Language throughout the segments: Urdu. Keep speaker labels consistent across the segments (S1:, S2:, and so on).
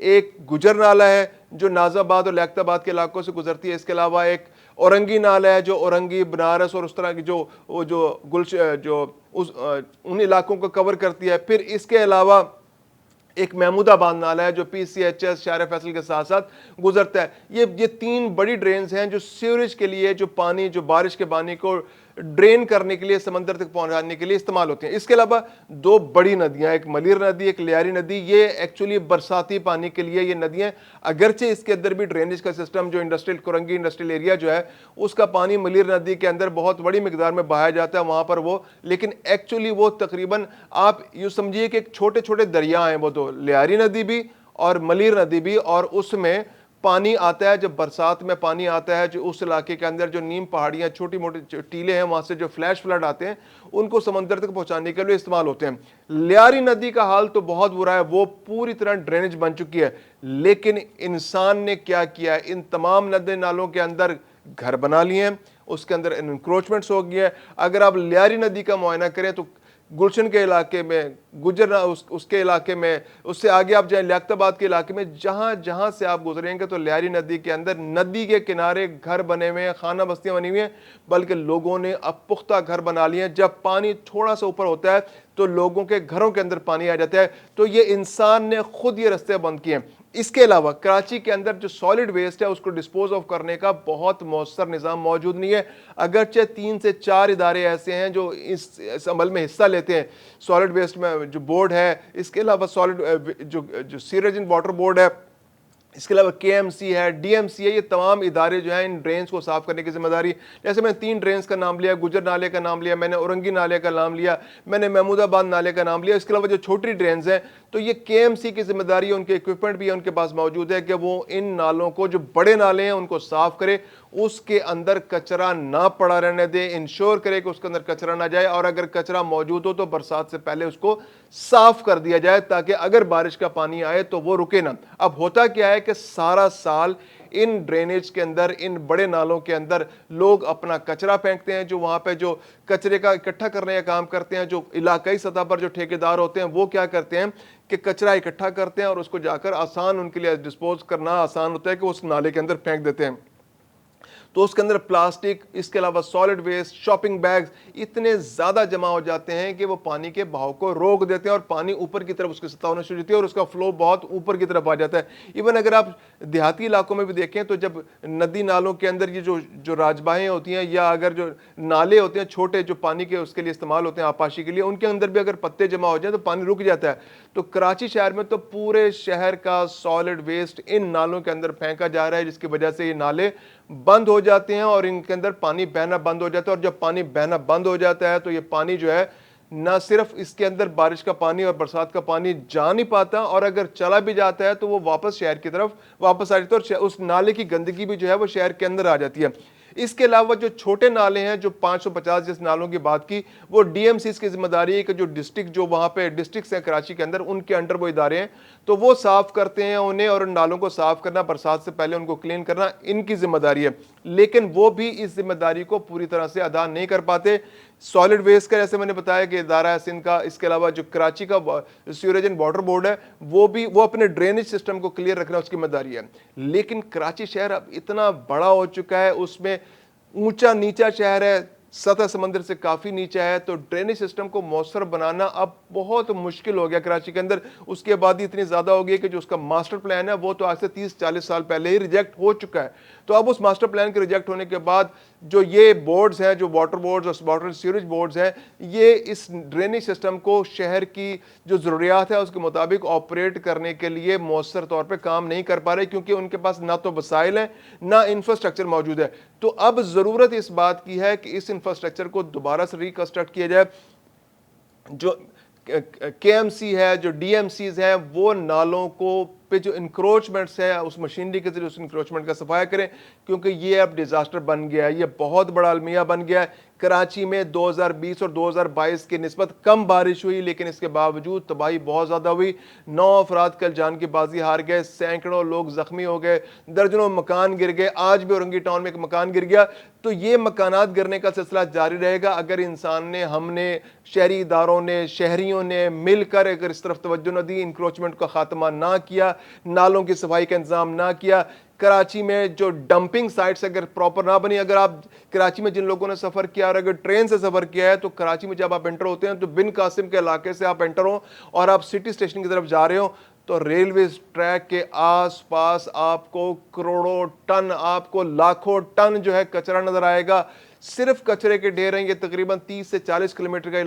S1: ایک گجر نالہ ہے جو ناز آباد اور لیاقت آباد کے علاقوں سے گزرتی ہے. اس کے علاوہ ایک اورنگی نالہ ہے جو اورنگی، بنارس اور اس طرح کی ان علاقوں کو کور کرتی ہے. پھر اس کے علاوہ ایک محمود آباد نالہ ہے جو پی سی ایچ ایس شہر فیصل کے ساتھ ساتھ گزرتا ہے. یہ 3 بڑی ڈرینز ہیں جو سیوریج کے لیے، جو پانی، جو بارش کے پانی کو ڈرین کرنے کے لیے، سمندر تک پہنچانے کے لیے استعمال ہوتے ہیں. اس کے علاوہ 2 بڑی ندیاں، ایک ملیر ندی، ایک لیاری ندی. یہ ایکچولی برساتی پانی کے لیے یہ ندیاں، اگرچہ اس کے اندر بھی ڈرینیج کا سسٹم جو کورنگی انڈسٹریل ایریا جو ہے اس کا پانی ملیر ندی کے اندر بہت بڑی مقدار میں بہایا جاتا ہے وہاں پر لیکن ایکچولی وہ تقریباً آپ یوں سمجھیے کہ ایک چھوٹے چھوٹے دریا ہیں وہ تو، لیاری ندی بھی اور ملیر ندی بھی، اور اس میں پانی آتا ہے جب برسات میں پانی آتا ہے جو اس علاقے کے اندر جو نیم پہاڑیاں، چھوٹی موٹی ٹیلے ہیں، وہاں سے جو فلیش فلڈ آتے ہیں ان کو سمندر تک پہنچانے کے لیے استعمال ہوتے ہیں. لیاری ندی کا حال تو بہت برا ہے، وہ پوری طرح ڈرینیج بن چکی ہے. لیکن انسان نے کیا کیا ہے، ان تمام ندی نالوں کے اندر گھر بنا لیے ہیں، اس کے اندر انکروچمنٹس ہو گیا ہے. اگر آپ لیاری ندی کا معائنہ کریں تو گلشن کے علاقے میں، گجر اس کے علاقے میں، اس سے آگے آپ جائیں لیاقت آباد کے علاقے میں، جہاں جہاں سے آپ گزریں گے تو لیاری ندی کے اندر ندی کے کنارے گھر بنے ہوئے ہیں، خانہ بستیاں بنی ہوئی ہیں، بلکہ لوگوں نے اب پختہ گھر بنا لیے ہیں. جب پانی تھوڑا سا اوپر ہوتا ہے تو لوگوں کے گھروں کے اندر پانی آ جاتا ہے. تو یہ انسان نے خود یہ رستے بند کیے ہیں. اس کے علاوہ کراچی کے اندر جو سالڈ ویسٹ ہے اس کو ڈسپوز آف کرنے کا بہت مؤثر نظام موجود نہیں ہے، اگرچہ 3 سے 4 ادارے ایسے ہیں جو اس عمل میں حصہ لیتے ہیں. سالڈ ویسٹ میں جو بورڈ ہے، اس کے علاوہ جو سیوریج اینڈ واٹر بورڈ ہے، اس کے علاوہ کے ایم سی ہے، ڈی ایم سی ہے. یہ تمام ادارے جو ہیں ان ڈرینز کو صاف کرنے کی ذمہ داری، جیسے میں نے 3 ڈرینز کا نام لیا، گجر نالے کا نام لیا، میں نے اورنگی نالے کا نام لیا، میں نے محمود آباد نالے کا نام لیا. اس کے علاوہ جو چھوٹی ڈرینز ہیں تو یہ کے ایم سی کی ذمہ داری ہے، ان کے اکوپمنٹ بھی ان کے پاس موجود ہے کہ وہ ان نالوں کو، جو بڑے نالے ہیں ان کو صاف کرے، اس کے اندر کچرا نہ پڑا رہنے دے، انشور کرے کہ اس کے اندر کچرا نہ جائے، اور اگر کچرا موجود ہو تو برسات سے پہلے اس کو صاف کر دیا جائے تاکہ اگر بارش کا پانی آئے تو وہ رکے نہ. اب ہوتا کیا ہے کہ سارا سال ان ڈرینیج کے اندر، ان بڑے نالوں کے اندر لوگ اپنا کچرا پھینکتے ہیں. جو وہاں پہ جو کچرے کا اکٹھا کرنے کا کام کرتے ہیں، جو علاقائی سطح پر جو ٹھیکیدار ہوتے ہیں، وہ کیا کرتے ہیں کہ کچرا اکٹھا کرتے ہیں اور اس کو جا کر آسان، ان کے لیے ڈسپوز کرنا آسان ہوتا ہے کہ اس نالے کے اندر پھینک دیتے ہیں. تو اس کے اندر پلاسٹک، اس کے علاوہ سالڈ ویسٹ، شاپنگ بیگز اتنے زیادہ جمع ہو جاتے ہیں کہ وہ پانی کے بہاؤ کو روک دیتے ہیں اور پانی اوپر کی طرف اس کی سطح ہونا شروع ہوتی ہے اور اس کا فلو بہت اوپر کی طرف آ جاتا ہے. ایون اگر آپ دیہاتی علاقوں میں بھی دیکھیں تو جب ندی نالوں کے اندر یہ جو راجباہیں ہوتی ہیں یا اگر جو نالے ہوتے ہیں چھوٹے جو پانی کے اس کے لیے استعمال ہوتے ہیں آبپاشی کے لیے، ان کے اندر بھی اگر پتے جمع ہو جائیں تو پانی رک جاتا ہے. تو کراچی شہر میں تو پورے شہر کا سالڈ ویسٹ ان نالوں کے اندر پھینکا جا رہا ہے، جس کی وجہ سے یہ نالے بند ہو جاتے ہیں اور ان کے اندر پانی بہنا بند ہو جاتا ہے. اور جب پانی بہنا بند ہو جاتا ہے تو یہ پانی جو ہے نہ صرف اس کے اندر بارش کا پانی اور برسات کا پانی جا نہیں پاتا، اور اگر چلا بھی جاتا ہے تو وہ واپس شہر کی طرف واپس آ جاتا ہے اور اس نالے کی گندگی بھی جو ہے وہ شہر کے اندر آ جاتی ہے. اس کے علاوہ جو چھوٹے نالے ہیں، جو 550 جس نالوں کی بات کی، وہ ڈی ایم سیز کی ذمہ داری ہے کہ جو ڈسٹرکٹ، جو وہاں پہ ڈسٹرکٹس ہیں کراچی کے اندر، ان کے انڈر وہ ادارے ہیں تو وہ صاف کرتے ہیں انہیں، اور ان نالوں کو صاف کرنا، برسات سے پہلے ان کو کلین کرنا ان کی ذمہ داری ہے. لیکن وہ بھی اس ذمہ داری کو پوری طرح سے ادا نہیں کر پاتے. سالڈ ویسٹ کا جیسے میں نے بتایا کہ ادارہ ہے سندھ کا، اس کے علاوہ جو کراچی کا سیوریج اینڈ واٹر بورڈ ہے وہ اپنے ڈرینیج سسٹم کو کلیئر رکھنا اس کی ذمہ داری ہے. لیکن کراچی شہر اب اتنا بڑا ہو چکا ہے، اس میں اونچا نیچا شہر ہے، سطح سمندر سے کافی نیچا ہے، تو ڈرینیج سسٹم کو مؤثر بنانا اب بہت مشکل ہو گیا کراچی کے اندر. اس کی آبادی اتنی زیادہ ہو گئی کہ جو اس کا ماسٹر پلان ہے وہ تو آج سے 30-40 سال پہلے ہی ریجیکٹ ہو چکا ہے. تو اب اس ماسٹر پلان کے ریجیکٹ ہونے کے بعد جو یہ بورڈز ہیں، جو واٹر بورڈز اور واٹر سیوریج بورڈز ہیں، یہ اس ڈرینیج سسٹم کو شہر کی جو ضروریات ہے اس کے مطابق آپریٹ کرنے کے لیے مؤثر طور پہ کام نہیں کر پا رہے، کیونکہ ان کے پاس نہ تو وسائل ہیں نہ انفراسٹرکچر موجود ہے. تو اب ضرورت اس بات کی ہے کہ اس انفراسٹرکچر کو دوبارہ سے ریکنسٹرکٹ کیا جائے. جو کے ایم سی ہے، جو ڈی ایم سیز ہیں، وہ نالوں کو پہ جو انکروچمنٹس ہے اس مشینری کے ذریعے اس انکروچمنٹ کا صفایا کریں، کیونکہ یہ اب ڈیزاسٹر بن گیا ہے، یہ بہت بڑا المیہ بن گیا ہے. کراچی میں 2020 اور 2022 کی نسبت کم بارش ہوئی، لیکن اس کے باوجود تباہی بہت زیادہ ہوئی. 9 افراد کل جان کی بازی ہار گئے، سینکڑوں لوگ زخمی ہو گئے، درجنوں مکان گر گئے. آج بھی اورنگی ٹاؤن میں ایک مکان گر گیا. تو یہ مکانات گرنے کا سلسلہ جاری رہے گا اگر انسان نے، ہم نے، شہری اداروں نے، شہریوں نے مل کر اگر اس طرف توجہ نہ دی، انکروچمنٹ کا خاتمہ نہ کیا، نالوں کی صفائی کا انتظام نہ کیا. کراچی میں جو ڈمپنگ سائٹس اگر پراپر نہ بنی, اگر آپ کراچی میں جن لوگوں نے سفر کیا اور اگر ٹرین سے سفر کیا ہے تو کراچی میں جب آپ انٹر ہوتے ہیں تو بن قاسم کے علاقے سے آپ انٹر ہوں اور آپ سٹی اسٹیشن کی طرف جا رہے ہو تو ریلویز ٹریک کے آس پاس آپ کو کروڑوں ٹن, آپ کو لاکھوں ٹن جو ہے کچرا نظر آئے گا. صرف کچرے کے ڈھیر ہیں, یہ تقریباً 30 سے 40 کلومیٹر کا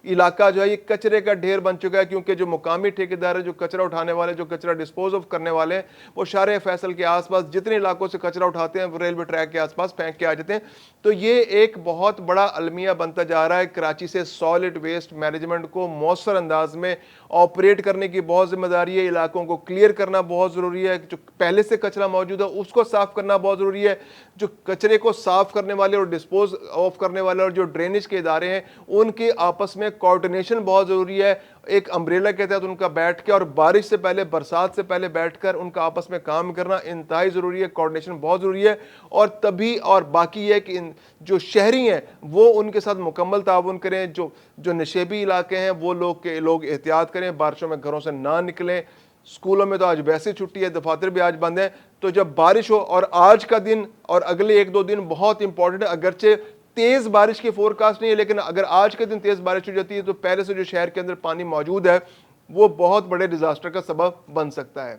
S1: علاقہ جو ہے یہ کچرے کا ڈھیر بن چکا ہے, کیونکہ جو مقامی ٹھیکیدار ہیں, جو کچرا اٹھانے والے, جو کچرا ڈسپوز آف کرنے والے ہیں, وہ شارع فیصل کے آس پاس جتنے علاقوں سے کچرا اٹھاتے ہیں وہ ریلوے ٹریک کے آس پاس پھینک کے آ جاتے ہیں. تو یہ ایک بہت بڑا المیہ بنتا جا رہا ہے. کراچی سے سالڈ ویسٹ مینجمنٹ کو مؤثر انداز میں آپریٹ کرنے کی بہت ذمہ داری ہے. علاقوں کو کلیئر کرنا بہت ضروری ہے, جو پہلے سے کچرا موجود ہے اس کو صاف کرنا بہت ضروری ہے. جو کچرے کو صاف کرنے والے اور ڈسپوز آف کرنے والے اور جو ڈرینیج کے ادارے ہیں ان کے آپس میں کوارڈینیشن بہت ضروری ہے. ایک امبریلا کے تحت ان کا بیٹھ کے اور بارش سے پہلے, برسات سے پہلے بیٹھ کر ان کا آپس میں کام کرنا انتہائی ضروری ہے. کوارڈینیشن بہت ضروری ہے. اور تبھی, اور باقی یہ کہ جو شہری ہیں وہ ان کے ساتھ مکمل تعاون کریں. جو نشیبی علاقے ہیں وہ لوگ احتیاط کریں, بارشوں میں گھروں سے نہ نکلیں. اسکولوں میں تو آج ویسے چھٹی ہے, دفاتر بھی آج بند ہیں. تو جب بارش ہو, اور آج کا دن اور اگلے 1-2 دن بہت امپورٹنٹ ہے, اگرچہ تیز بارش کی فور کاسٹ نہیں ہے, لیکن اگر آج کے دن تیز بارش ہو جاتی ہے تو پہلے سے جو شہر کے اندر پانی موجود ہے وہ بہت بڑے ڈیزاسٹر کا سبب بن سکتا ہے.